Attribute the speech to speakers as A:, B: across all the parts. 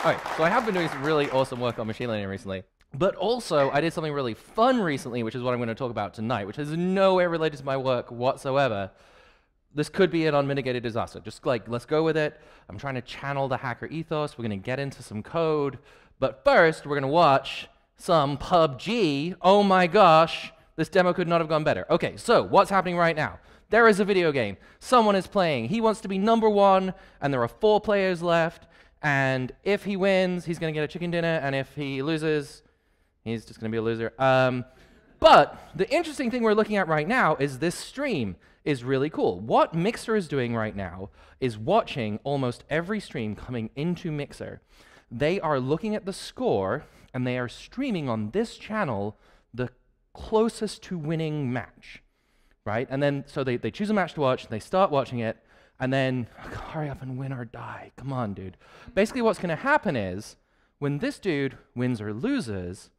A: All right, so I have been doing some really awesome work on machine learning recently, but also I did something really fun recently, which is what I'm going to talk about tonight, which is nowhere related to my work whatsoever. This could be an unmitigated disaster. Just like, let's go with it. I'm trying to channel the hacker ethos. We're going to get into some code, but first we're going to watch some PUBG. Oh my gosh, this demo could not have gone better. Okay, so what's happening right now? There is a video game. Someone is playing. He wants to be #1, and there are 4 players left. And if he wins, he's going to get a chicken dinner, and if he loses, he's just going to be a loser. But the interesting thing we're looking at right now is this stream is really cool. What Mixer is doing right now is watching almost every stream coming into Mixer. They are looking at the score, and they are streaming on this channel the closest to winning match, right? And then, so they choose a match to watch, and they start watching it, and then, hurry up and win or die. Come on, dude. Basically, what's going to happen is, when this dude wins or loses,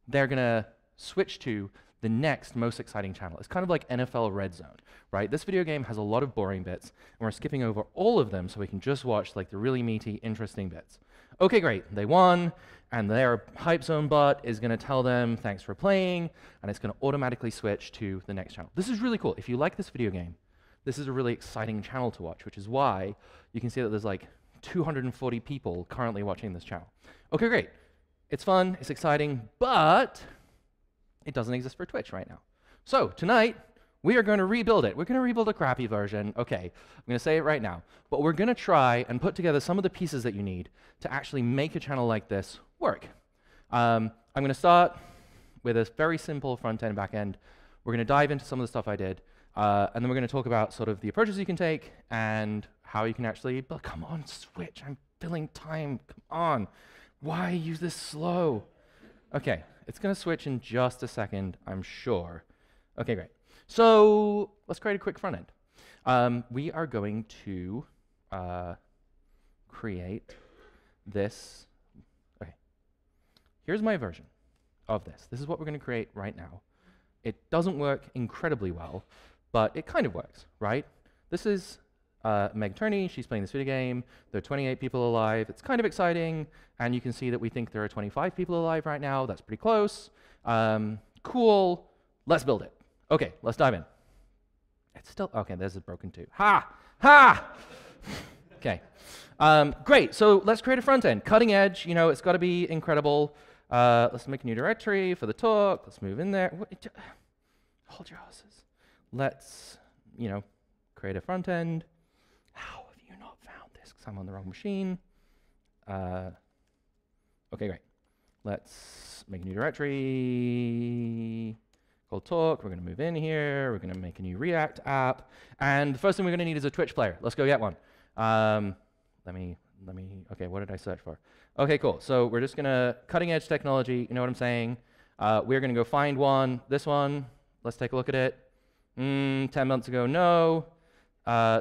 A: they're going to switch to the next most exciting channel. It's kind of like NFL Red Zone, right? This video game has a lot of boring bits, and we're skipping over all of them so we can just watch like the really meaty, interesting bits. Okay, great. They won, and their Hypezone bot is going to tell them, thanks for playing, and it's going to automatically switch to the next channel. This is really cool. If you like this video game, this is a really exciting channel to watch, which is why you can see that there's like 240 people currently watching this channel. Okay, great. It's fun, it's exciting, but it doesn't exist for Twitch right now. So tonight, we are going to rebuild it. We're going to rebuild a crappy version. Okay, I'm going to say it right now. But we're going to try and put together some of the pieces that you need to actually make a channel like this work. I'm going to start with a very simple front-end, back-end. We're going to dive into some of the stuff I did. And then we're going to talk about sort of the approaches you can take and how you can actually, but come on, switch, I'm filling time, come on. Why use this slow? Okay, it's going to switch in just a second, I'm sure. Okay, great. So let's create a quick front end. We are going to create this. Okay, here's my version of this. This is what we're going to create right now. It doesn't work incredibly well, but it kind of works, right? This is Meg Turney. She's playing this video game. There are 28 people alive. It's kind of exciting, and you can see that we think there are 25 people alive right now. That's pretty close. Cool. Let's build it. Okay, let's dive in. It's still, okay, there's a broken too. Ha! Ha! Okay. Great, so let's create a front end. Cutting edge, you know, it's got to be incredible. Let's make a new directory for the talk. Let's move in there. Hold your horses. Let's, you know, create a front end. How have you not found this? Because I'm on the wrong machine. Okay, great. Let's make a new directory called talk. We're going to move in here. We're going to make a new React app. And the first thing we're going to need is a Twitch player. Let's go get one. Let me, okay, what did I search for? Okay, cool. So we're just going to, cutting edge technology, you know what I'm saying? We're going to go find one. This one, let's take a look at it. 10 months ago, no.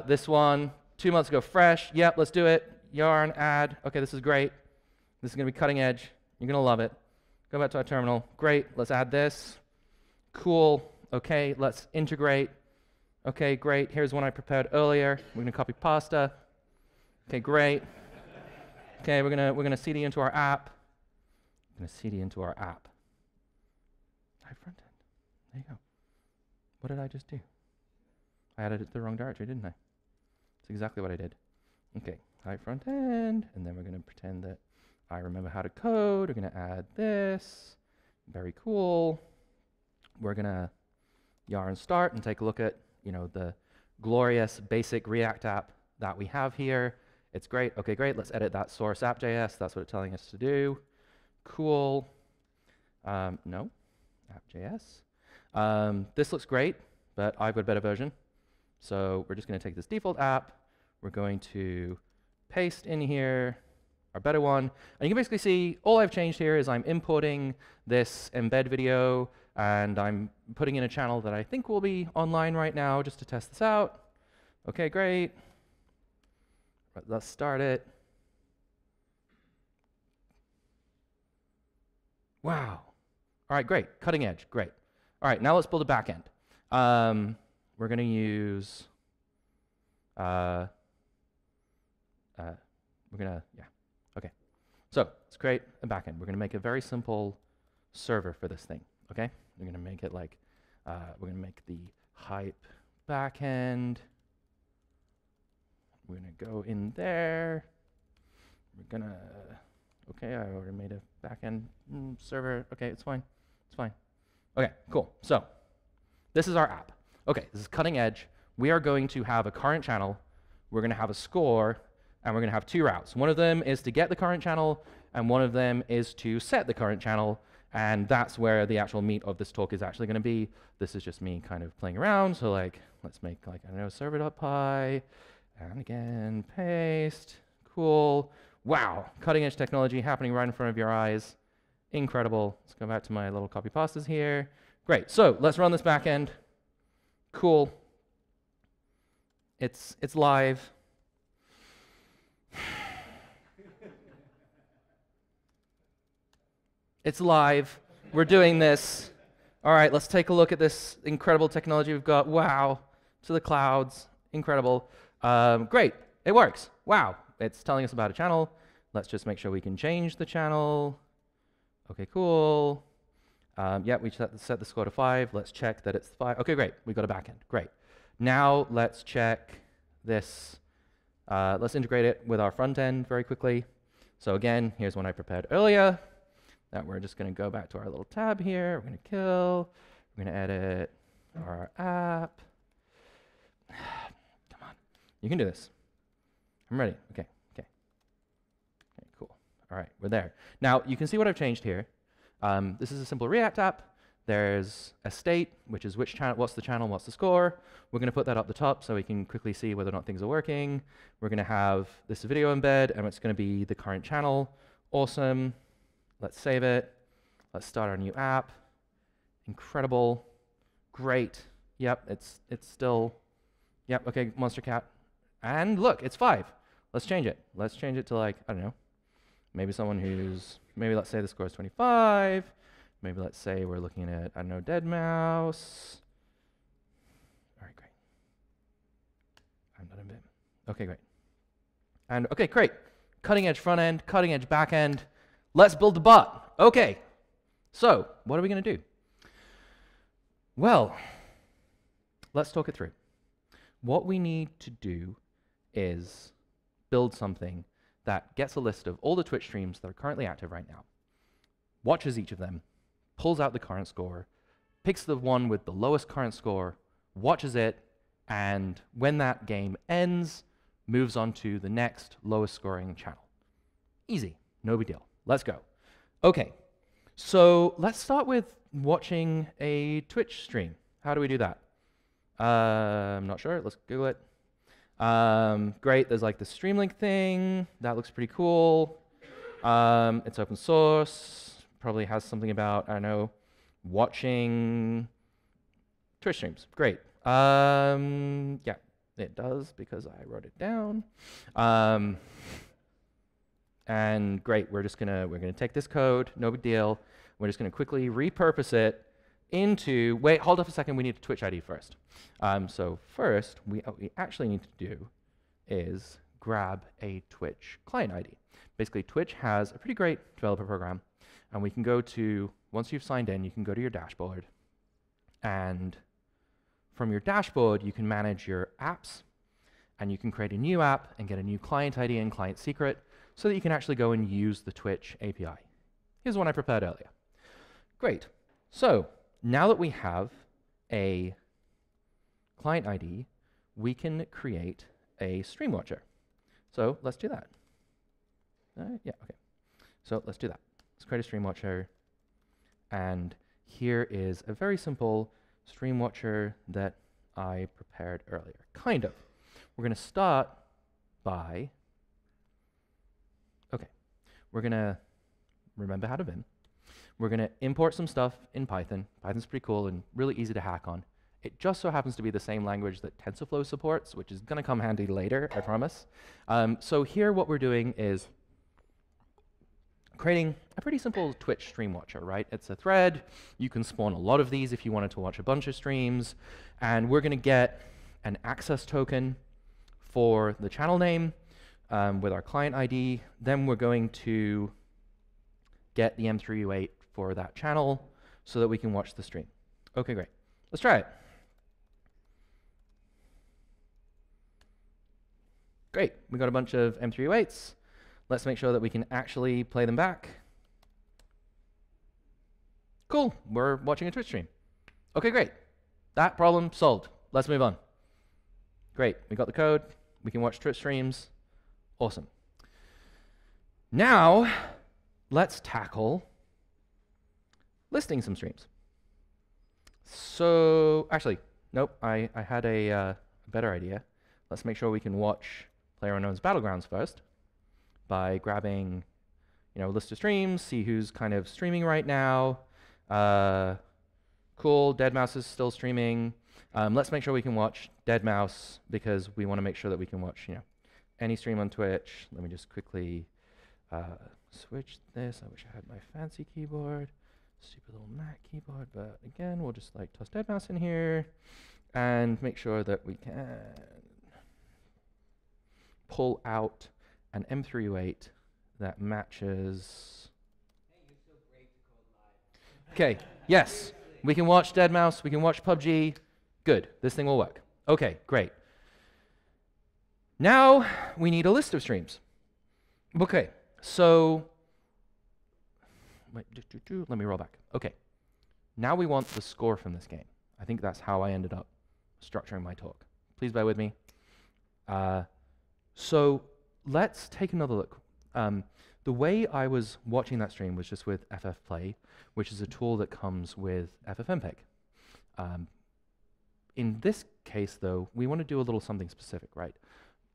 A: This one, 2 months ago, fresh. Yep, let's do it. Yarn, add. Okay, this is great. This is going to be cutting edge. You're going to love it. Go back to our terminal. Great, let's add this. Cool. Okay, let's integrate. Okay, great. Here's one I prepared earlier. We're going to copy pasta. Okay, great. Okay, we're gonna CD into our app. We're gonna CD into our app. Hi, front end. There you go. What did I just do? I added it to the wrong directory, didn't I? That's exactly what I did. Okay, hi front end, and then we're gonna pretend that I remember how to code. We're gonna add this. Very cool. We're gonna yarn start and take a look at, you know, the glorious basic React app that we have here. It's great. Okay, great. Let's edit that source app.js. That's what it's telling us to do. Cool. No, app.js. This looks great, but I've got a better version. So we're just going to take this default app. We're going to paste in here our better one. And you can basically see all I've changed here is I'm importing this embed video, and I'm putting in a channel that I think will be online right now just to test this out. Okay, great. Let's start it. Wow. All right, great. Cutting edge, great. All right, now let's build a backend. We're going to use, okay. So let's create a backend. We're going to make a very simple server for this thing. Okay, we're going to make it like we're going to make the hype backend. We're going to go in there. We're going to okay, I already made a backend server. Okay, it's fine. It's fine. Okay, cool. So this is our app. Okay, this is cutting edge. We are going to have a current channel. We're going to have a score, and we're going to have 2 routes. One of them is to get the current channel, and one of them is to set the current channel, and that's where the actual meat of this talk is actually going to be. This is just me kind of playing around. So like, let's make like, I don't know, server.py, and again, paste. Cool. Wow, cutting edge technology happening right in front of your eyes. Incredible. Let's go back to my little copy pastas here. Great, so let's run this backend. Cool. It's live. It's live. We're doing this. All right, let's take a look at this incredible technology we've got. Wow, to the clouds. Incredible. Great, it works. Wow, it's telling us about a channel. Let's just make sure we can change the channel. Okay, cool. Yeah, we set the score to 5. Let's check that it's 5. Okay, great. We got a backend. Great. Now let's check this. Let's integrate it with our front end very quickly. So again, here's one I prepared earlier. That we're just going to go back to our little tab here. We're going to kill. We're going to edit our app. Come on. You can do this. I'm ready. Okay. Cool. All right, we're there. Now, you can see what I've changed here. This is a simple React app. There's a state, which is which channel, what's the channel, what's the score. We're going to put that up the top so we can quickly see whether or not things are working. We're going to have this video embed, and it's going to be the current channel. Awesome. Let's save it. Let's start our new app. Incredible. Great. Yep, it's still, yep, okay, Monster Cat. And look, it's 5. Let's change it. Let's change it to like, I don't know, maybe someone who's, maybe let's say the score is 25. Maybe let's say we're looking at, I don't know, Dead Mouse. All right, great. I'm done a bit. Okay, great. And okay, great. Cutting edge front end, cutting edge back end. Let's build the bot. Okay. So what are we going to do? Well, let's talk it through. What we need to do is build something that gets a list of all the Twitch streams that are currently active right now, watches each of them, pulls out the current score, picks the one with the lowest current score, watches it, and when that game ends, moves on to the next lowest scoring channel. Easy, no big deal. Let's go. Okay, so let's start with watching a Twitch stream. How do we do that? I'm not sure. Let's Google it. Great, there's like the Streamlink thing. That looks pretty cool. It's open source. Probably has something about, I don't know, watching Twitch streams. Great. Yeah, it does because I wrote it down. And great, we're gonna take this code, no big deal. We're just gonna quickly repurpose it into, wait, hold up a second, we need a Twitch ID first. So first, what we actually need to do is grab a Twitch client ID. Basically, Twitch has a pretty great developer program, and we can go to, once you've signed in, you can go to your dashboard, and from your dashboard, you can manage your apps, and you can create a new app and get a new client ID and client secret so that you can actually go and use the Twitch API. Here's one I prepared earlier. Great. So now that we have a client ID, we can create a stream watcher. So let's do that. Yeah, okay. So let's do that. Let's create a stream watcher. And here is a very simple stream watcher that I prepared earlier. Kind of. We're going to start by, okay, we're going to remember how to Vim. We're going to import some stuff in Python. Python's pretty cool and really easy to hack on. It just so happens to be the same language that TensorFlow supports, which is going to come handy later, I promise. So here what we're doing is creating a pretty simple Twitch stream watcher, right? It's a thread. You can spawn a lot of these if you wanted to watch a bunch of streams. And we're going to get an access token for the channel name with our client ID. Then we're going to get the M3U8 for that channel so that we can watch the stream. Okay, great. Let's try it. Great, we got a bunch of M3U8s. Let's make sure that we can actually play them back. Cool, we're watching a Twitch stream. Okay, great. That problem solved. Let's move on. Great, we got the code. We can watch Twitch streams. Awesome. Now, let's tackle listing some streams. So, actually, nope, I had a better idea. Let's make sure we can watch PlayerUnknown's Battlegrounds first by grabbing, a list of streams, see who's kind of streaming right now. Cool, Deadmau5 is still streaming. Let's make sure we can watch Deadmau5 because we want to make sure that we can watch, any stream on Twitch. Let me just quickly switch this. I wish I had my fancy keyboard. Stupid little Mac keyboard, but again, we'll just toss Deadmau5 in here and make sure that we can pull out an M3U8 that matches.
B: Hey, you're so great to code live.
A: Okay, yes, we can watch Deadmau5, we can watch PUBG. Good, this thing will work. Okay, great. Now we need a list of streams. Okay, so wait, let me roll back. Okay, now we want the score from this game. I think that's how I ended up structuring my talk. Please bear with me. So let's take another look. The way I was watching that stream was just with ffplay, which is a tool that comes with ffmpeg. In this case, though, we want to do a little something specific, right?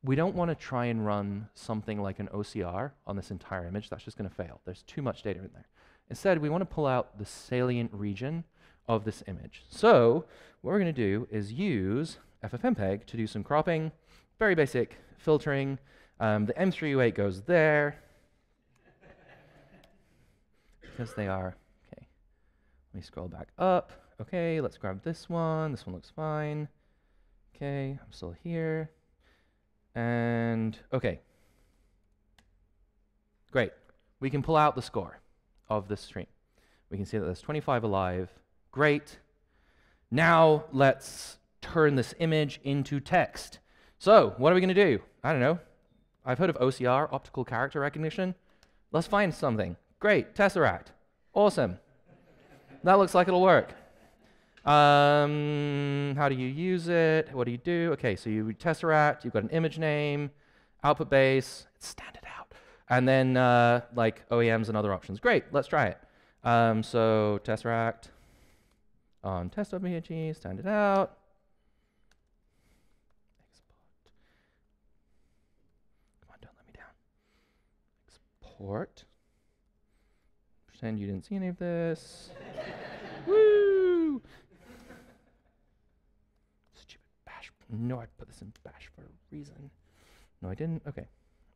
A: We don't want to try and run something like an OCR on this entire image. That's just going to fail. There's too much data in there. Instead, we want to pull out the salient region of this image. So what we're going to do is use ffmpeg to do some cropping, very basic filtering. The M3U8 goes there because they are, okay. Let me scroll back up. Okay, let's grab this one. This one looks fine. Okay, I'm still here. And okay, great. We can pull out the score of this stream. We can see that there's 25 alive. Great. Now let's turn this image into text. So what are we going to do? I don't know. I've heard of OCR, optical character recognition. Let's find something. Great, Tesseract. Awesome. That looks like it'll work. How do you use it? What do you do? Okay, so you Tesseract, you've got an image name, output base, it's standard out. And then like OEMs and other options. Great, let's try it. So Tesseract on test.php, standard out. Export. Come on, don't let me down. Export. Pretend you didn't see any of this. Woo! Stupid bash. No, I put this in bash for a reason. No, I didn't. Okay.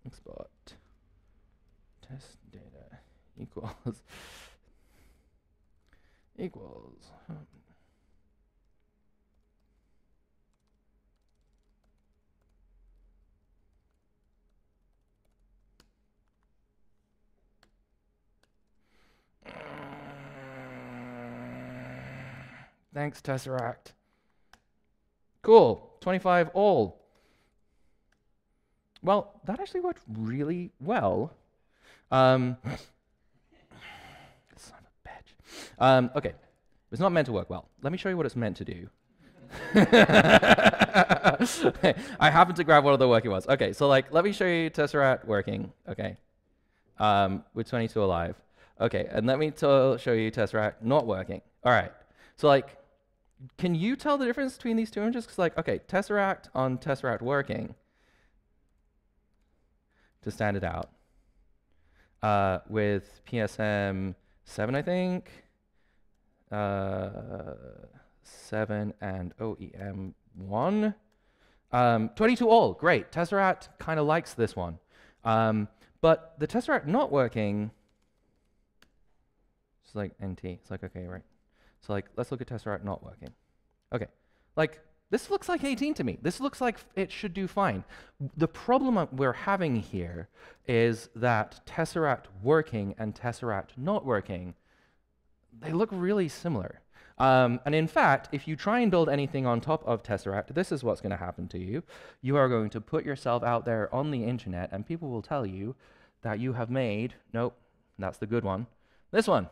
A: Export. Test data equals equals. Thanks, Tesseract. Cool. 25 all. Well, that actually worked really well. Son of a bitch. Okay. It's not meant to work well. Let me show you what it's meant to do. I happened to grab one of the working ones. Okay, so let me show you Tesseract working. Okay. With 22 alive. Okay, and let me show you Tesseract not working. All right. So can you tell the difference between these two images? Because okay, Tesseract on Tesseract working, to stand it out, with PSM 7, I think, 7 and OEM 1. 22 all, great. Tesseract kind of likes this one. But the Tesseract not working, it's NT. It's okay, right? So let's look at Tesseract not working. Okay, This looks like 18 to me. This looks like it should do fine. The problem we're having here is that Tesseract working and Tesseract not working, they look really similar. And in fact, if you try and build anything on top of Tesseract, this is what's going to happen to you. You are going to put yourself out there on the internet, and people will tell you that you have made, nope, that's the good one, this one.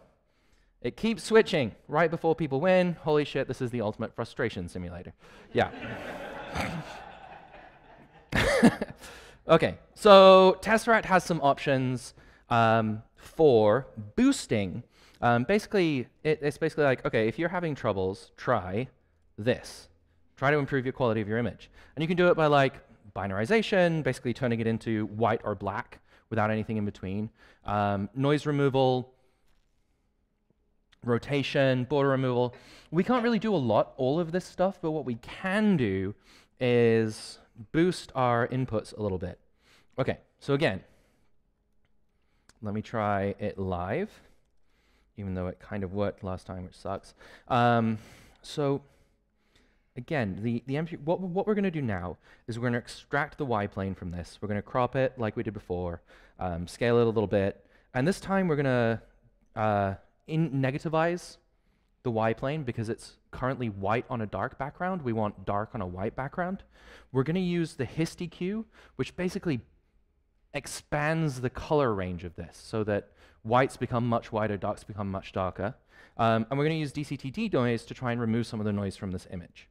A: It keeps switching right before people win. Holy shit, this is the ultimate frustration simulator. Yeah. Okay, so Tesseract has some options for boosting. Basically, it's basically like, okay, if you're having troubles, try this. Try to improve your quality of your image. And you can do it by like binarization, basically turning it into white or black without anything in between. Noise removal, rotation, border removal. We can't really do all of this stuff, but what we can do is boost our inputs a little bit. Okay, so again, let me try it live, even though it kind of worked last time, which sucks. So again, what we're going to do now is we're going to extract the Y-plane from this. We're going to crop it like we did before, scale it a little bit, and this time we're going to negativize the Y-plane because it's currently white on a dark background. We want dark on a white background. We're going to use the HistoQ, which basically expands the color range of this so that whites become much whiter, darks become much darker. And we're going to use DCTD noise to try and remove some of the noise from this image.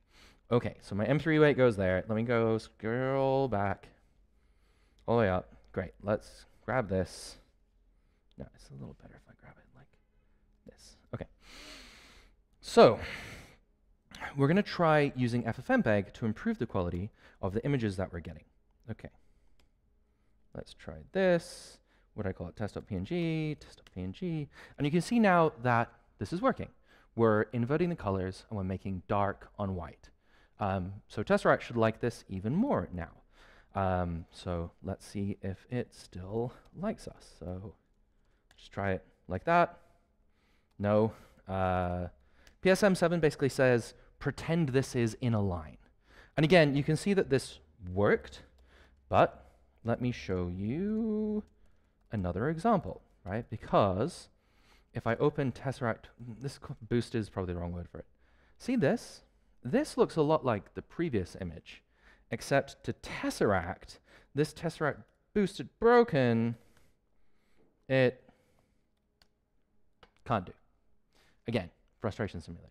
A: Okay, so my M3 weight goes there. Let me go scroll back all the way up. Great, let's grab this. No, it's a little better if I grab it like this. Okay. So we're going to try using FFmpeg to improve the quality of the images that we're getting. Okay. Let's try this. What do I call it? Test.png, test.png. And you can see now that this is working. We're inverting the colors and we're making dark on white. So Tesseract should like this even more now. So let's see if it still likes us. So just try it like that. No. PSM7 basically says, pretend this is in a line. And again, you can see that this worked, but let me show you another example, right? Because if I open Tesseract, this boost is probably the wrong word for it. See this? This looks a lot like the previous image, except to Tesseract, this Tesseract boosted broken, it can't do. Again, frustration simulator.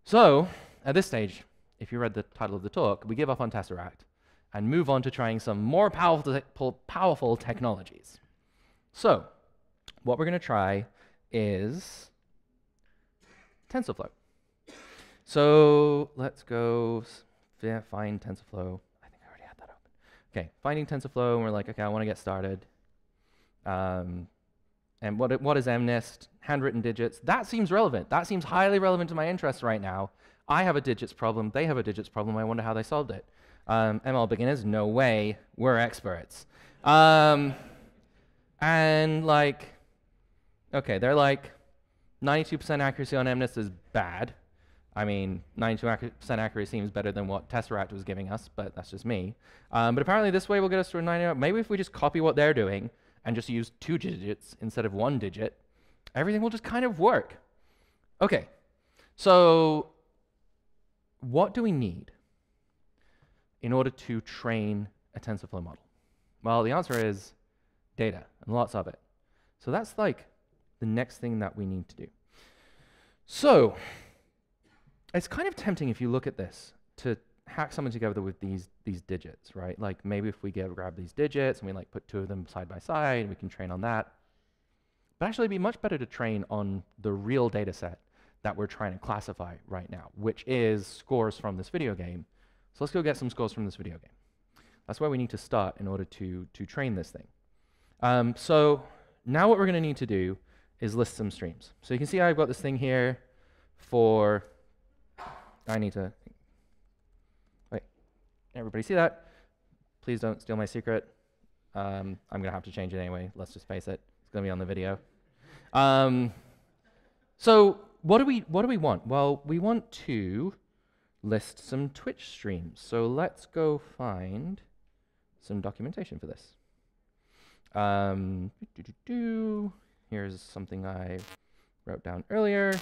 A: So, at this stage, if you read the title of the talk, we give up on Tesseract and move on to trying some more powerful technologies. So, what we're going to try is TensorFlow. So, let's go find TensorFlow. I think I already had that open. Okay, finding TensorFlow, and we're like, okay, I want to get started. And what is MNIST? Handwritten digits. That seems relevant. That seems highly relevant to my interests right now. I have a digits problem. They have a digits problem. I wonder how they solved it. ML beginners, no way. We're experts. And like, okay, they're like 92% accuracy on MNIST is bad. I mean, 92% accuracy seems better than what Tesseract was giving us, but that's just me. But apparently this way will get us to a 90. Maybe if we just copy what they're doing and just use 2 digits instead of 1 digit, everything will just kind of work. Okay, so what do we need in order to train a TensorFlow model? Well, the answer is data, and lots of it. So that's like the next thing that we need to do. So it's kind of tempting if you look at this to hack something together with these digits, right? Like maybe if we grab these digits and we like put 2 of them side by side, we can train on that. But actually it'd be much better to train on the real data set that we're trying to classify right now, which is scores from this video game. So let's go get some scores from this video game. That's where we need to start in order to train this thing. So now what we're going to need to do is list some streams. So you can see I've got this thing here for, I need to, wait, everybody see that? Please don't steal my secret. I'm going to have to change it anyway. Let's just face it. It's going to be on the video. So what do we want? Well, we want to list some Twitch streams. So let's go find some documentation for this. Here's something I wrote down earlier.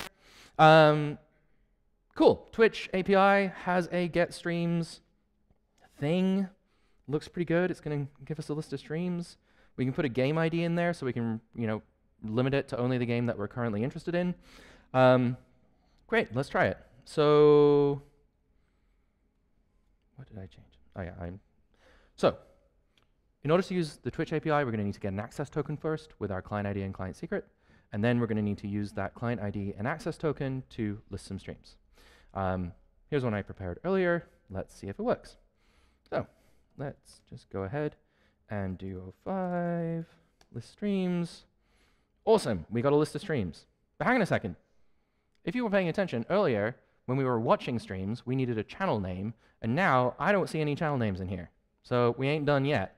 A: Cool. Twitch API has a get streams thing. Looks pretty good. It's going to give us a list of streams. We can put a game ID in there so we can, limit it to only the game that we're currently interested in. Great. Let's try it. So, what did I change? Oh yeah, so in order to use the Twitch API, we're going to need to get an access token first with our client ID and client secret, and then we're going to need to use that client ID and access token to list some streams. Here's one I prepared earlier. Let's see if it works. So let's just go ahead and do 05, list streams. Awesome, we got a list of streams. But hang on a second. If you were paying attention earlier, when we were watching streams, we needed a channel name, and now I don't see any channel names in here. So we ain't done yet.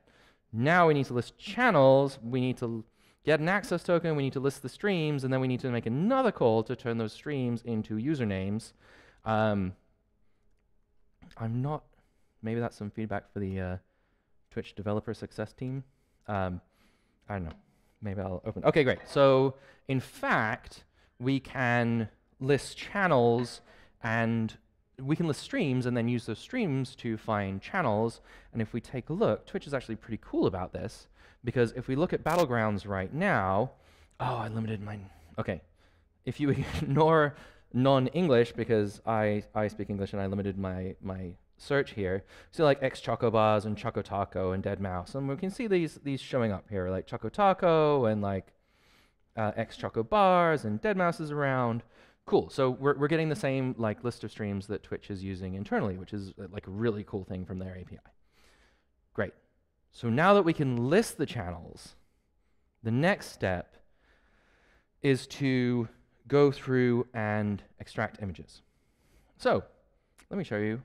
A: Now we need to list channels, we need to get an access token, we need to list the streams, and then we need to make another call to turn those streams into usernames. Maybe that's some feedback for the Twitch developer success team. I don't know. Maybe I'll open. Okay, great. So in fact, we can list channels and we can list streams and then use those streams to find channels. And if we take a look, Twitch is actually pretty cool about this, because if we look at Battlegrounds right now, I limited mine. Okay. If you ignore non-English, because I speak English and I limited my search here, so like X Choco Bars and Choco Taco and Dead Mouse, and we can see these showing up here, like Choco Taco and like X Choco Bars and Dead Mouse is around. Cool. So we're getting the same like list of streams that Twitch is using internally, which is like a really cool thing from their API. Great. So now that we can list the channels, the next step is to go through and extract images. So let me show you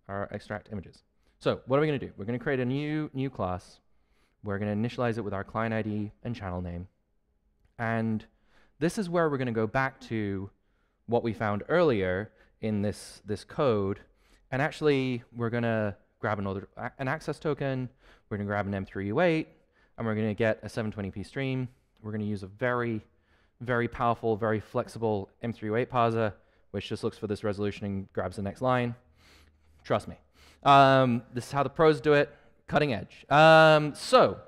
A: our extract images. So what are we going to do? We're going to create a new class. We're going to initialize it with our client ID and channel name. And this is where we're going to go back to what we found earlier in this code. And actually, we're going to grab an access token. We're going to grab an M3U8, and we're going to get a 720p stream. We're going to use a very, very powerful, very flexible M3U8 parser, which just looks for this resolution and grabs the next line. Trust me. This is how the pros do it, cutting edge. So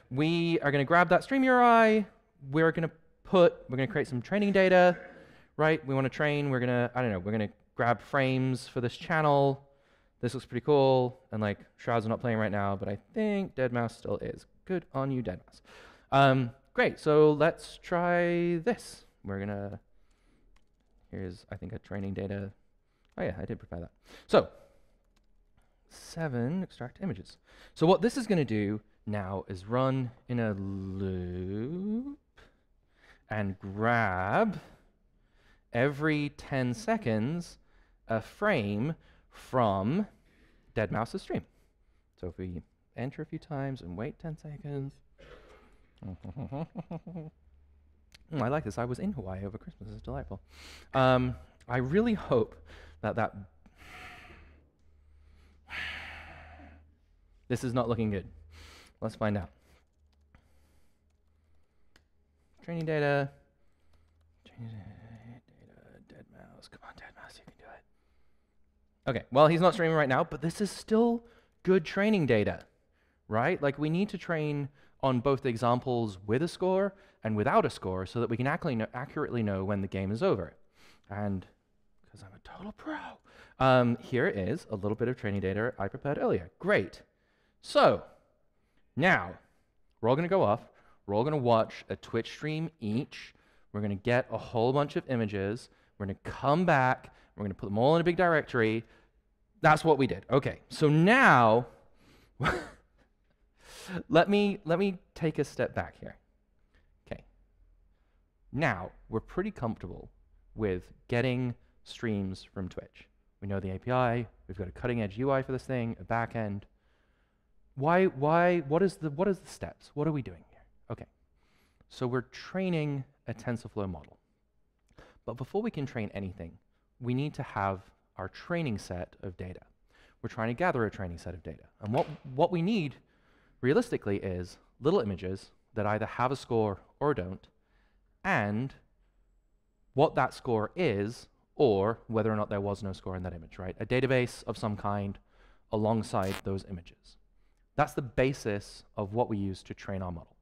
A: we are going to grab that stream URI. We're going to create some training data, right? We want to train. We're going to grab frames for this channel. This looks pretty cool. And like Shroud's not playing right now, but I think Dead Mouse still is. Good on you, Dead Mouse. Great. So let's try this. Here's, I think, a training data. Oh yeah, I did prepare that. So 7 extract images. So what this is going to do now is run in a loop and grab every 10 seconds a frame from Dead Mouse's stream. So if we enter a few times and wait 10 seconds. I like this. I was in Hawaii over Christmas. This is delightful. I really hope that this is not looking good. Let's find out. Training data. Dead Mouse. Come on, Dead Mouse, you can do it. Okay, well, he's not streaming right now, but this is still good training data, right? Like, we need to train on both examples with a score and without a score so that we can accurately know when the game is over. And because I'm a total pro, here is a little bit of training data I prepared earlier. Great. So now we're all going to go off. We're all going to watch a Twitch stream each. We're going to get a whole bunch of images. We're going to come back. We're going to put them all in a big directory. That's what we did. Okay. So now let me take a step back here. Okay. Now we're pretty comfortable with getting streams from Twitch. We know the API. We've got a cutting-edge UI for this thing, a backend. What is the steps? What are we doing here? Okay. So we're training a TensorFlow model. But before we can train anything, we need to have our training set of data. We're trying to gather a training set of data. And what we need, realistically, is little images that either have a score or don't, and what that score is, or whether or not there was no score in that image, right? A database of some kind alongside those images. That's the basis of what we use to train our model.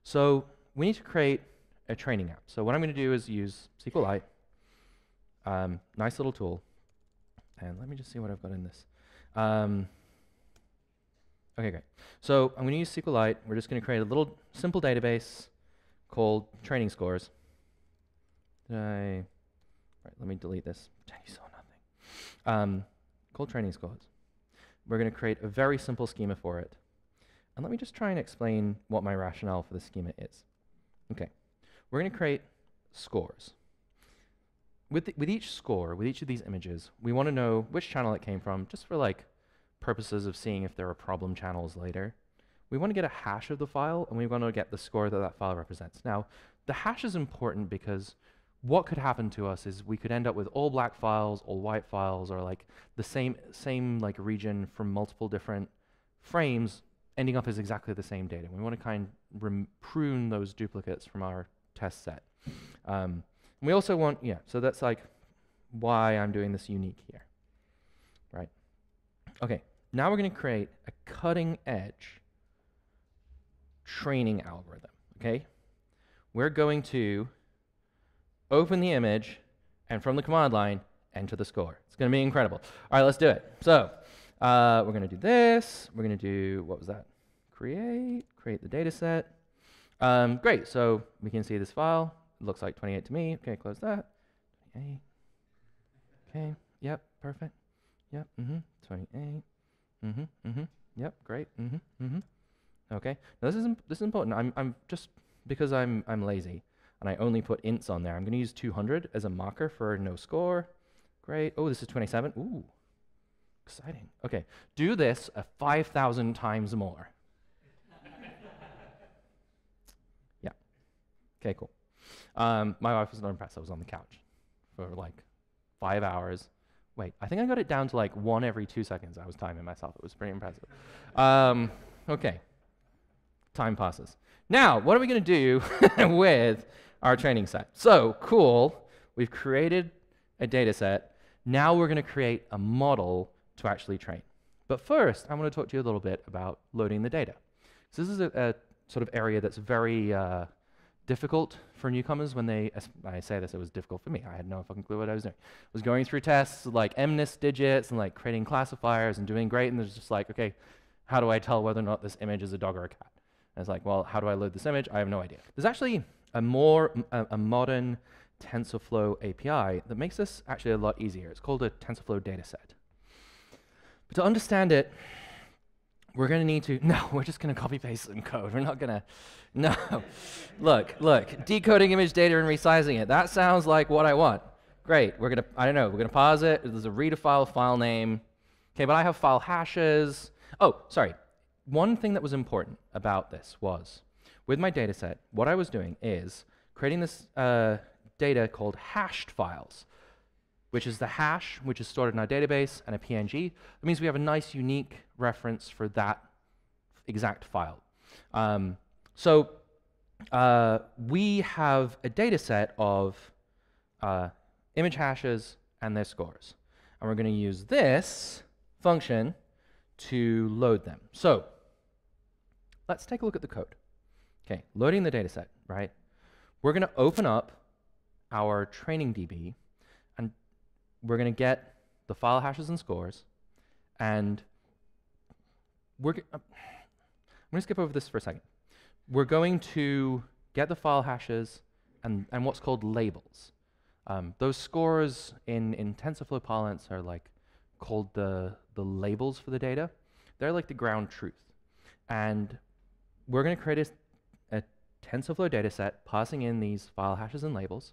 A: So we need to create a training app. So what I'm going to do is use SQLite, nice little tool. And let me just see what I've got in this. Okay, great. So I'm going to use SQLite. We're just going to create a little simple database called training scores. Right, let me delete this. You saw nothing. Called training scores. We're going to create a very simple schema for it. And let me just try and explain what my rationale for the schema is. Okay, we're going to create scores. With each score, with each of these images, we want to know which channel it came from, just for like purposes of seeing if there are problem channels later. We want to get a hash of the file, and we want to get the score that that file represents. Now, the hash is important because what could happen to us is we could end up with all black files, all white files, or like the same like region from multiple different frames ending up as exactly the same data. We want to kind of prune those duplicates from our test set. We also want, so that's like why I'm doing this unique here, right? Okay, now we're going to create a cutting edge training algorithm, okay? We're going to open the image, and from the command line, enter the score. It's going to be incredible. All right, let's do it. So we're going to do this. We're going to do, what was that? Create the data set. Great, so we can see this file. It looks like 28 to me. Okay, close that. 28. Okay, yep, perfect. Yep, 28. Yep, great. Okay, now this is important. I'm just, because I'm lazy, and I only put ints on there, I'm going to use 200 as a marker for no score. Great. Oh, this is 27. Ooh, exciting. Okay, do this 5,000 times more. Yeah. Okay, cool. My wife was not impressed. I was on the couch for like 5 hours. Wait, I think I got it down to like 1 every 2 seconds. I was timing myself. It was pretty impressive. Okay. Time passes. Now, what are we going to do with our training set? So, cool. We've created a data set. Now we're going to create a model to actually train. But first, I want to talk to you a little bit about loading the data. So this is a sort of area that's very difficult for newcomers when I say this, it was difficult for me. I had no fucking clue what I was doing. I was going through tests like MNIST digits and like creating classifiers and doing great, and there's just like, okay, how do I tell whether or not this image is a dog or a cat? And it's like, well, how do I load this image? I have no idea. There's actually a modern TensorFlow API that makes this actually a lot easier. It's called a Tensorflow Data Set. But to understand it, we're going to need to, no, we're just going to copy paste some code. We're not going to, no. Look, decoding image data and resizing it. That sounds like what I want. Great, we're going to, I don't know, we're going to pause it. There's a read a file name. Okay, but I have file hashes. Oh, sorry. One thing that was important about this was, with my data set, what I was doing is creating this data called hashed files, which is the hash, which is stored in our database, and a PNG. That means we have a nice, unique reference for that exact file. So we have a data set of image hashes and their scores. And we're going to use this function to load them. So let's take a look at the code. Okay, loading the data set, right? We're going to open up our training DB, and we're going to get the file hashes and scores, and I'm going to skip over this for a second. We're going to get the file hashes and what's called labels. Those scores in TensorFlow parlance are like called the labels for the data. They're like the ground truth. And we're going to create a TensorFlow data set passing in these file hashes and labels.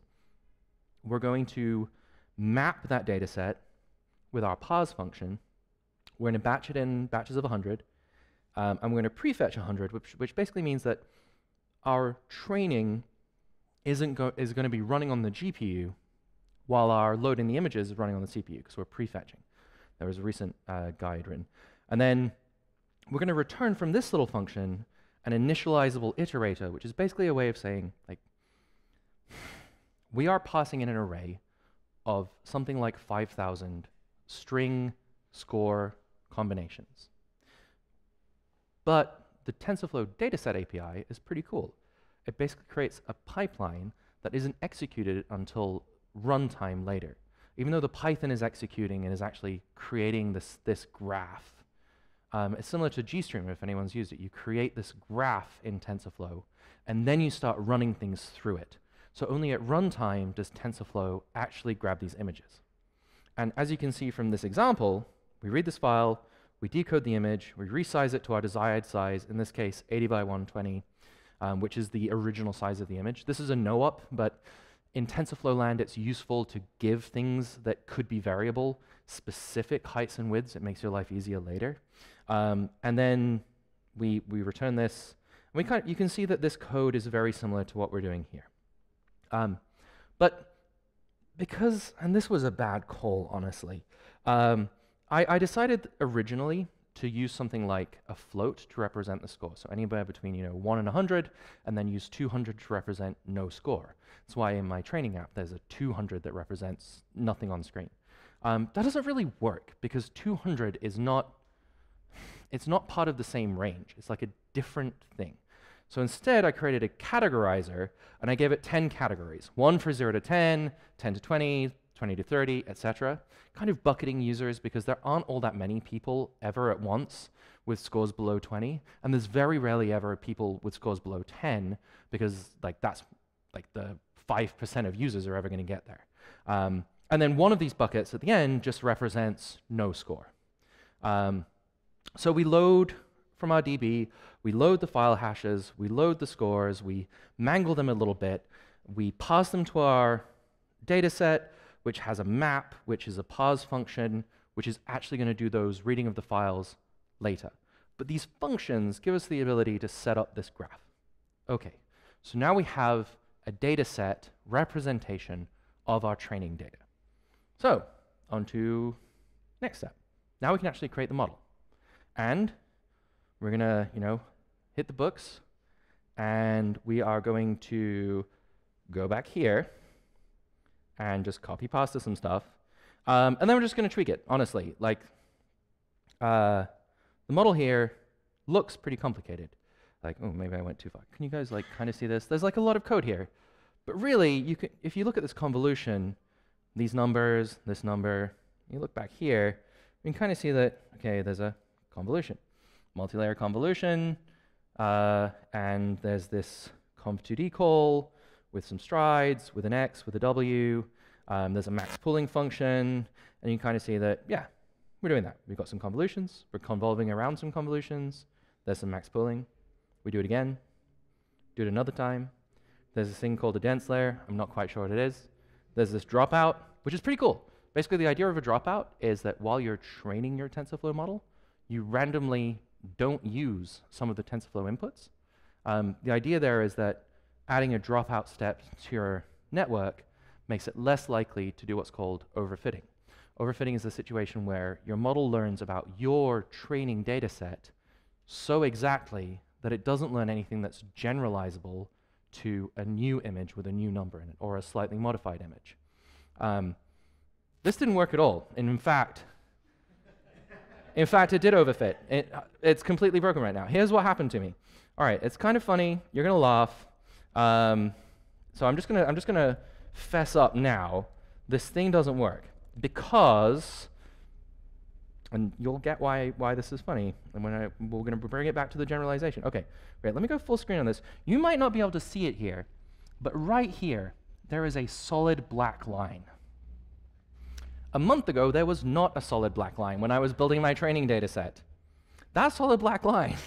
A: We're going to map that data set with our parse function. We're going to batch it in batches of 100. And we're going to prefetch 100, which basically means that our training is going to be running on the GPU while our loading the images is running on the CPU, because we're prefetching. There was a recent guide written. And then we're going to return from this little function an initializable iterator, which is basically a way of saying, like, we are passing in an array of something like 5,000 string score combinations. But the TensorFlow Data Set API is pretty cool. It basically creates a pipeline that isn't executed until runtime later. Even though the Python is executing and is actually creating this graph, it's similar to GStreamer if anyone's used it. You create this graph in TensorFlow, and then you start running things through it. So only at runtime does TensorFlow actually grab these images. And as you can see from this example, we read this file, we decode the image, we resize it to our desired size, in this case 80 by 120, which is the original size of the image. This is a no-op, but in TensorFlow land, it's useful to give things that could be variable specific heights and widths. It makes your life easier later. And then we return this. And you can see that this code is very similar to what we're doing here. But because, and this was a bad call, honestly, I decided originally to use something like a float to represent the score. So anywhere between 1 and 100, and then use 200 to represent no score. That's why in my training app there's a 200 that represents nothing on screen. That doesn't really work because 200 is not, it's not part of the same range. It's like a different thing. So instead I created a categorizer and I gave it 10 categories. One for 0 to 10, 10 to 20, 20 to 30, etc. Kind of bucketing users because there aren't all that many people ever at once with scores below 20, and there's very rarely ever people with scores below 10 because that's like the 5% of users are ever going to get there. And then one of these buckets at the end just represents no score. So we load from our DB, we load the file hashes, we load the scores, we mangle them a little bit, we pass them to our data set, which has a map, which is a parse function, which is actually going to do those reading of the files later. But these functions give us the ability to set up this graph. Okay, so now we have a data set representation of our training data. So, on to next step. Now we can actually create the model. And we're going to, hit the books, and we are going to go back here and just copy pasta some stuff. And then we're just going to tweak it, honestly. Like, the model here looks pretty complicated. Like, oh, maybe I went too far. Can you guys kind of see this? There's a lot of code here. But really, if you look at this convolution, these numbers, this number, you look back here, you can kind of see that, okay, there's a convolution, multi-layer convolution, and there's this conv2d call with some strides, with an x, with a w. There's a max pooling function, and you can kind of see that, yeah, we're doing that. We've got some convolutions. We're convolving around some convolutions. There's some max pooling. We do it again. Do it another time. There's this thing called a dense layer. I'm not quite sure what it is. There's this dropout, which is pretty cool. Basically, the idea of a dropout is that while you're training your TensorFlow model, you randomly don't use some of the TensorFlow inputs. The idea there is that adding a dropout step to your network makes it less likely to do what's called overfitting. Overfitting is a situation where your model learns about your training data set so exactly that it doesn't learn anything that's generalizable to a new image with a new number in it, or a slightly modified image. This didn't work at all. And in fact, it did overfit. It's completely broken right now. Here's what happened to me. All right, it's kind of funny. You're gonna laugh. So I'm just gonna fess up now. This thing doesn't work because, and you'll get why this is funny. And we're gonna bring it back to the generalization. Okay, great. Let me go full screen on this. You might not be able to see it here, but right here there is a solid black line. A month ago, there was not a solid black line when I was building my training data set. That solid black line,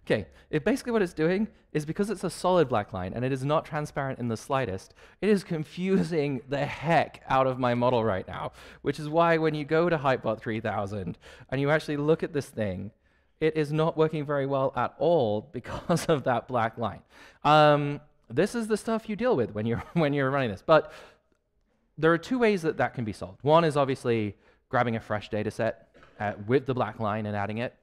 A: okay, basically what it's doing is because it's a solid black line and it is not transparent in the slightest, it is confusing the heck out of my model right now, which is why when you go to Hypebot 3000 and you actually look at this thing, it is not working very well at all because of that black line. This is the stuff you deal with when you're running this. But there are two ways that that can be solved. One is obviously grabbing a fresh data set with the black line and adding it.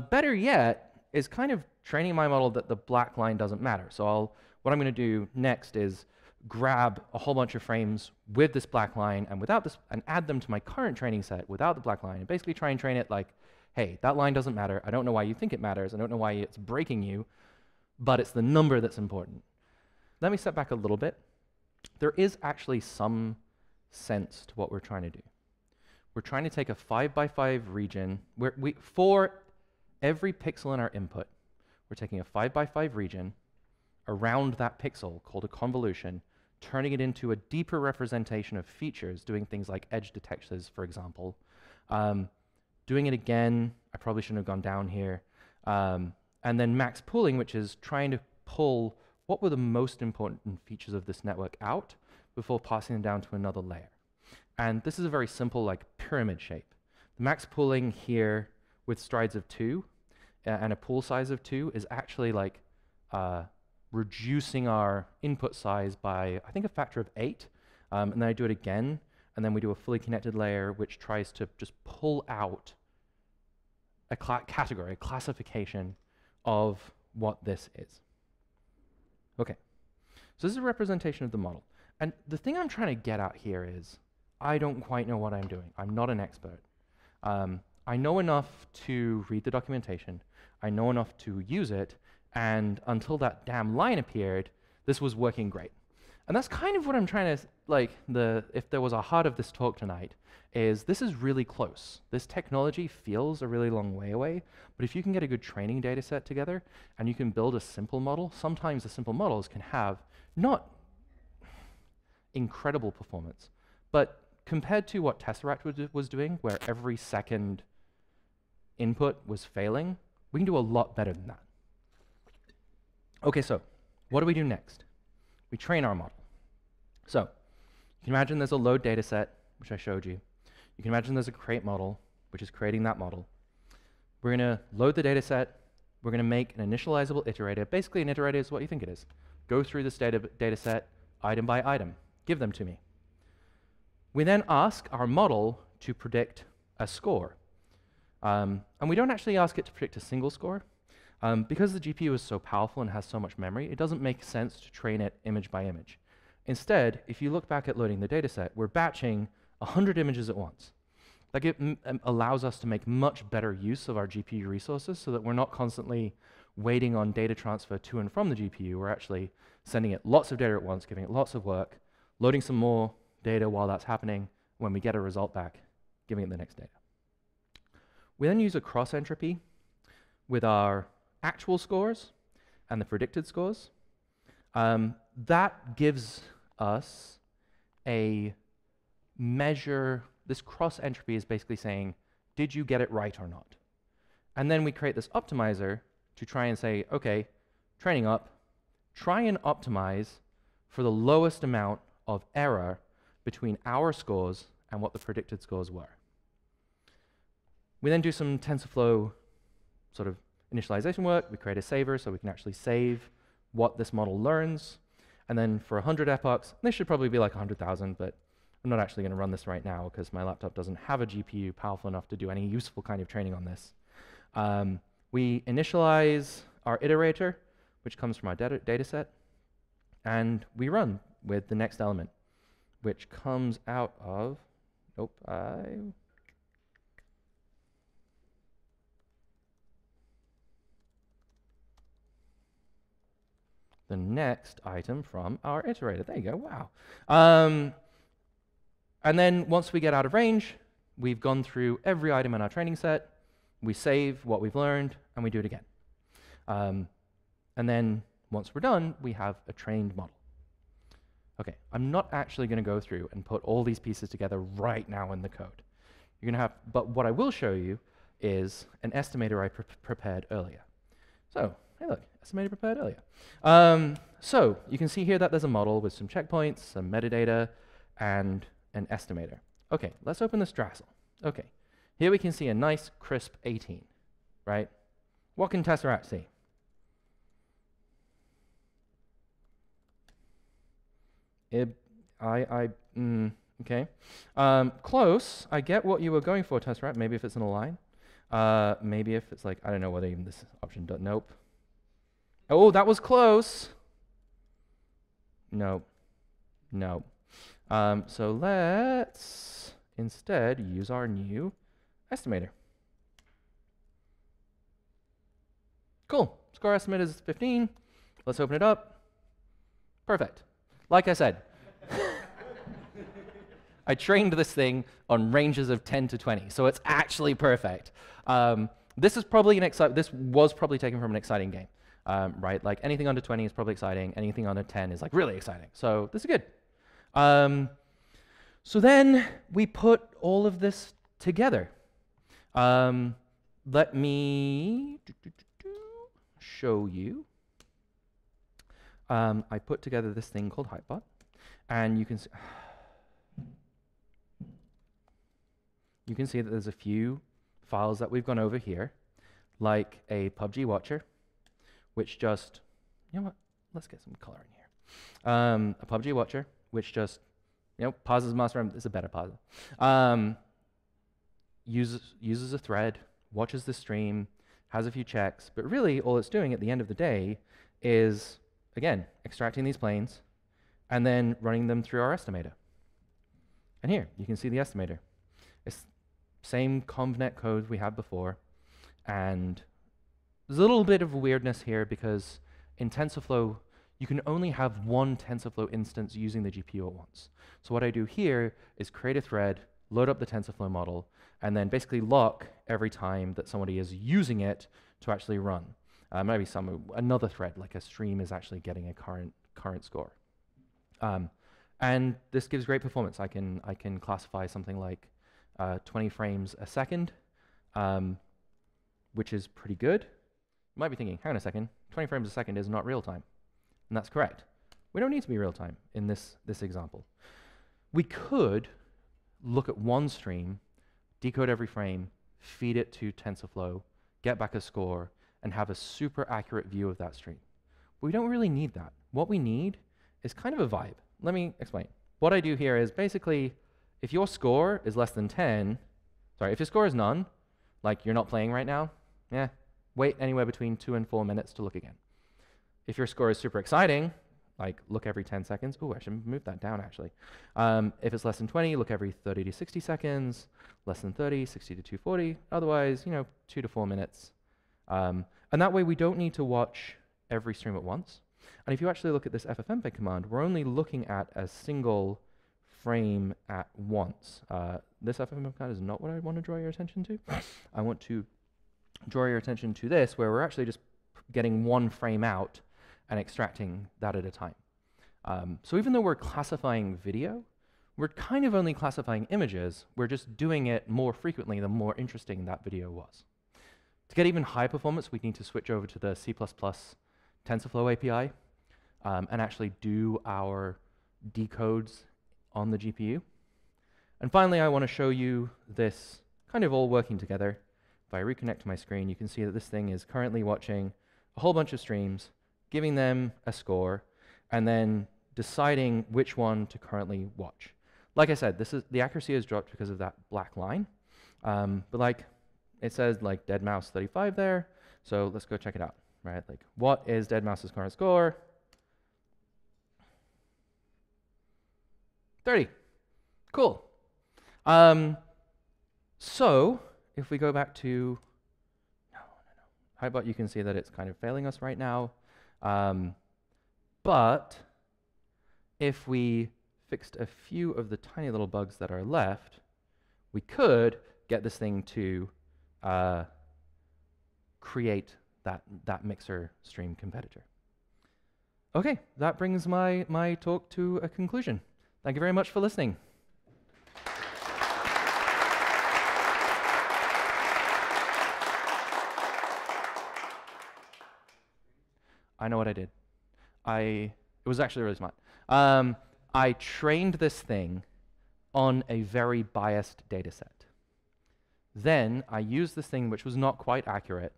A: Better yet is kind of training my model that the black line doesn't matter. So what I'm going to do next is grab a whole bunch of frames with this black line and without this, and add them to my current training set without the black line, and basically try and train it like, hey, that line doesn't matter. I don't know why you think it matters. I don't know why it's breaking you, but it's the number that's important. Let me step back a little bit. There is actually some sense to what we're trying to do. We're trying to take a 5x5 region where for every pixel in our input, we're taking a 5x5 region around that pixel called a convolution, turning it into a deeper representation of features, doing things like edge detectors, for example. Doing it again, I probably shouldn't have gone down here. And then max pooling, which is trying to pull what were the most important features of this network out before passing them down to another layer. And this is a very simple like pyramid shape. The max pooling here with strides of 2 and a pool size of 2 is actually like reducing our input size by, I think, a factor of 8. And then I do it again, and then we do a fully connected layer which tries to just pull out a category, a classification of what this is. Okay, so this is a representation of the model. And the thing I'm trying to get at here is, I don't quite know what I'm doing. I'm not an expert. I know enough to read the documentation. I know enough to use it. And until that damn line appeared, this was working great. And that's kind of what I'm trying to, like, if there was a heart of this talk tonight, is this is really close. This technology feels a really long way away, but if you can get a good training data set together and you can build a simple model, sometimes the simple models can have not incredible performance, but compared to what Tesseract was doing, where every second input was failing, we can do a lot better than that. Okay, so what do we do next? We train our model. So you can imagine there's a load data set, which I showed you. You can imagine there's a create model, which is creating that model. We're going to load the data set. We're going to make an initializable iterator. Basically, an iterator is what you think it is. Go through this data set item by item. Give them to me. We then ask our model to predict a score. And we don't actually ask it to predict a single score. Because the GPU is so powerful and has so much memory, it doesn't make sense to train it image by image. Instead, if you look back at loading the data set, we're batching 100 images at once. Like it allows us to make much better use of our GPU resources so that we're not constantly waiting on data transfer to and from the GPU. We're actually sending it lots of data at once, giving it lots of work, loading some more data while that's happening. When we get a result back, giving it the next data. We then use a cross entropy with our actual scores and the predicted scores. That gives us a measure. This cross entropy is basically saying, did you get it right or not? And then we create this optimizer to try and say, okay, training up, try and optimize for the lowest amount of error between our scores and what the predicted scores were. We then do some TensorFlow sort of initialization work. We create a saver so we can actually save what this model learns. And then for 100 epochs, this should probably be like 100,000, but I'm not actually going to run this right now because my laptop doesn't have a GPU powerful enough to do any useful kind of training on this. We initialize our iterator, which comes from our data set, and we run with the next element, which comes out of, the next item from our iterator. There you go, wow. And then once we get out of range, we've gone through every item in our training set, we save what we've learned, and we do it again. And then once we're done, we have a trained model. Okay, I'm not actually going to go through and put all these pieces together right now in the code. You're going to have, but what I will show you is an estimator I prepared earlier. So, hey look, estimator prepared earlier. So you can see here that there's a model with some checkpoints, some metadata, and an estimator. Okay, let's open this Drassel. Okay, here we can see a nice crisp 18, right? What can Tesseract see? Okay. Close. I get what you were going for, Tesseract. Maybe if it's in a line. Maybe if it's like, I don't know whether even this option does. Nope. Oh, that was close. Nope. No. So let's instead use our new estimator. Cool. Score estimate is 15. Let's open it up. Perfect. Like I said, I trained this thing on ranges of 10 to 20, so it's actually perfect. This was probably taken from an exciting game, right? Like anything under 20 is probably exciting. Anything under 10 is like really exciting. So this is good. So then we put all of this together. Let me show you. I put together this thing called Hypebot, and you can see that there's a few files that we've gone over here, like a PUBG watcher, which just, you know what, let's get some color in here. A PUBG watcher, which just, pauses master, it's a better pauser. Uses a thread, watches the stream, has a few checks, but really all it's doing at the end of the day is, again, extracting these planes and then running them through our estimator. And here, you can see the estimator. It's same convnet code we had before, and there's a little bit of weirdness here because in TensorFlow, you can only have one TensorFlow instance using the GPU at once. So what I do here is create a thread, load up the TensorFlow model, and then basically lock every time that somebody is using it to actually run. Maybe another thread, like a stream, is actually getting a current score. And this gives great performance. I can classify something like 20 frames a second, which is pretty good. You might be thinking, hang on a second, 20 frames a second is not real time. And that's correct. We don't need to be real time in this example. We could look at one stream, decode every frame, feed it to TensorFlow, get back a score, and have a super accurate view of that stream. But we don't really need that. What we need is kind of a vibe. Let me explain. What I do here is basically, if your score is less than 10, if your score is none, like you're not playing right now, wait anywhere between 2 and 4 minutes to look again. If your score is super exciting, like look every 10 seconds. Oh, I should move that down actually. If it's less than 20, look every 30 to 60 seconds. Less than 30, 60 to 240. Otherwise, 2 to 4 minutes. And that way we don't need to watch every stream at once. And if you actually look at this ffmpeg command, we're only looking at a single frame at once. This ffmpeg command is not what I want to draw your attention to. I want to draw your attention to this, where we're actually just getting one frame out and extracting that at a time. So even though we're classifying video, we're kind of only classifying images. We're just doing it more frequently the more interesting that video was. To get even high performance, we need to switch over to the C++ TensorFlow API and actually do our decodes on the GPU. And finally, I want to show you this kind of all working together. If I reconnect to my screen, you can see that this thing is currently watching a whole bunch of streams, giving them a score, and then deciding which one to currently watch. Like I said, the accuracy has dropped because of that black line. But like it says like dead mouse 35 there, so let's go check it out. Right? Like, what is dead mouse's current score? 30. Cool. So if we go back to Hypebot, you can see that it's kind of failing us right now. But if we fixed a few of the tiny little bugs that are left, we could get this thing to create that mixer stream competitor. Okay, that brings my talk to a conclusion. Thank you very much for listening. I know what I did. It was actually really smart. I trained this thing on a very biased data set. Then I used this thing, which was not quite accurate,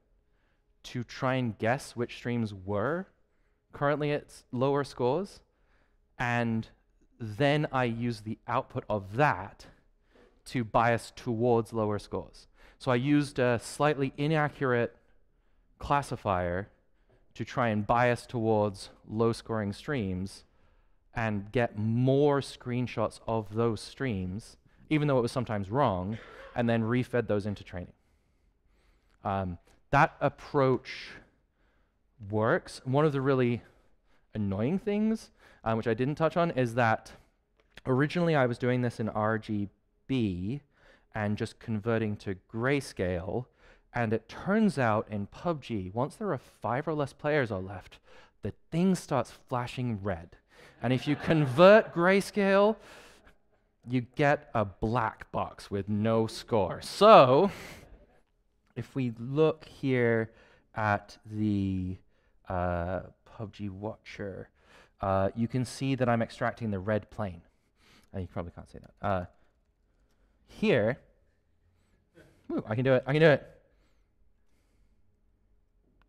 A: to try and guess which streams were currently at lower scores, and then I use the output of that to bias towards lower scores. So I used a slightly inaccurate classifier to try and bias towards low-scoring streams and get more screenshots of those streams, even though it was sometimes wrong, and then refed those into training. That approach works. One of the really annoying things, which I didn't touch on, is that originally I was doing this in RGB and just converting to grayscale, and it turns out in PUBG, once there are 5 or less players are left, the thing starts flashing red. And if you convert grayscale, you get a black box with no score. So if we look here at the PUBG Watcher, you can see that I'm extracting the red plane. You probably can't see that. Here, ooh, I can do it, I can do it.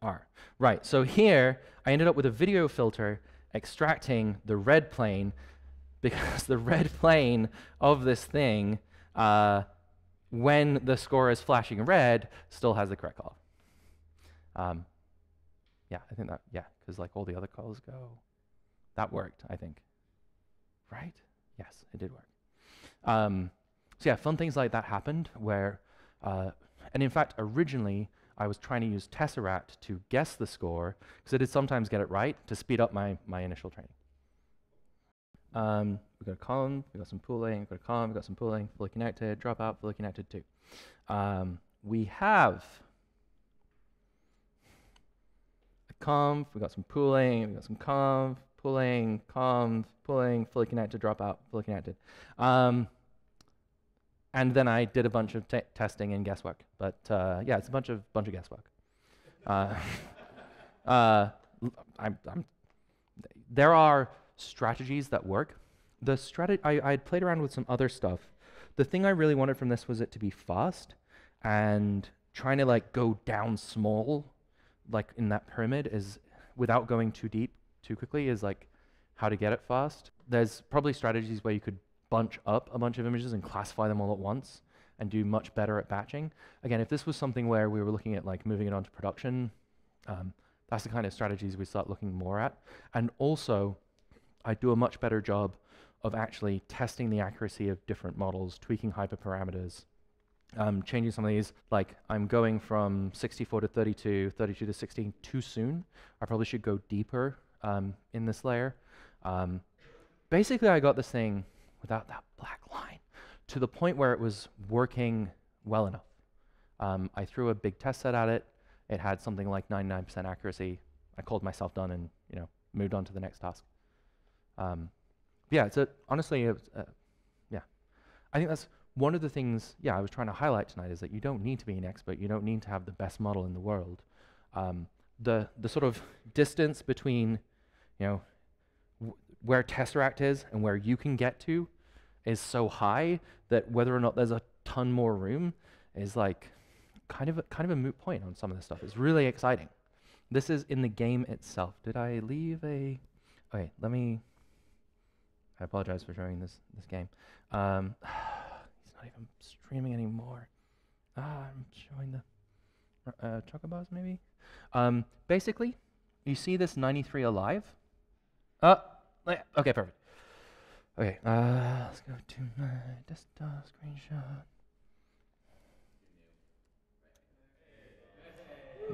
A: R. Right, so here, I ended up with a video filter extracting the red plane, because the red plane of this thing, when the score is flashing red, still has the correct color. Yeah, I think that, yeah, because like all the other colors go. That worked, I think. Right? Yes, it did work. So yeah, fun things like that happened where, and in fact, originally, I was trying to use Tesseract to guess the score, because it did sometimes get it right, to speed up my initial training. We've got a column, we've got some pooling, we've got a column, we've got some pooling, fully connected, dropout, fully connected too. We have a conv, we've got some pooling, we've got some conv, pooling, conv, pooling, fully connected, dropout, fully connected. And then I did a bunch of testing and guesswork. But yeah, it's a bunch of guesswork. There are strategies that work. I had played around with some other stuff. The thing I really wanted from this was it to be fast, and trying to like go down small, like in that pyramid, is without going too deep too quickly, is like how to get it fast. There's probably strategies where you could bunch up a bunch of images and classify them all at once and do much better at batching. Again, if this was something where we were looking at like moving it onto production, that's the kind of strategies we start looking more at. And also, I do a much better job of actually testing the accuracy of different models, tweaking hyperparameters, changing some of these. Like I'm going from 64 to 32, 32 to 16 too soon. I probably should go deeper in this layer. Basically, I got this thing without that black line to the point where it was working well enough. I threw a big test set at it. It had something like 99% accuracy. I called myself done and moved on to the next task. Yeah, honestly, yeah. I think that's one of the things, I was trying to highlight tonight, is that you don't need to be an expert. You don't need to have the best model in the world. The sort of distance between, where Tesseract is and where you can get to is so high that whether or not there's a ton more room is like kind of a moot point on some of this stuff. It's really exciting. This is in the game itself. Did I leave a... Okay, I apologize for showing this game. He's not even streaming anymore. I'm showing the chocobos maybe. Basically, you see this 93 alive? Okay, perfect. Okay, let's go to my desktop screenshot.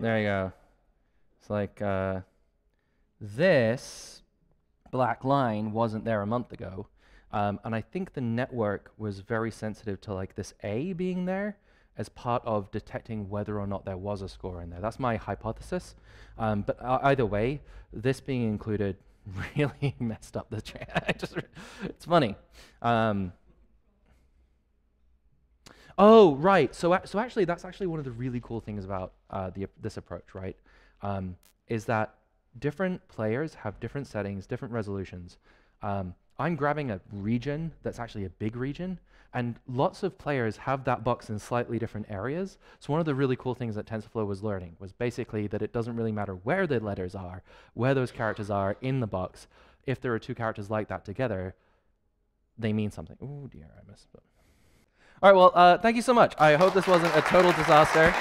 A: There you go. It's like this black line wasn't there a month ago, and I think the network was very sensitive to like this A being there as part of detecting whether or not there was a score in there. That's my hypothesis. But either way, this being included really messed up the chat. It's funny. Oh, right. So actually, that's actually one of the really cool things about this approach, right? Is that different players have different settings, different resolutions. I'm grabbing a region that's actually a big region, and lots of players have that box in slightly different areas. So one of the really cool things that TensorFlow was learning was basically that it doesn't really matter where the letters are, where those characters are in the box. If there are two characters like that together, they mean something. Oh dear, I missed it. All right, well, thank you so much. I hope this wasn't a total disaster.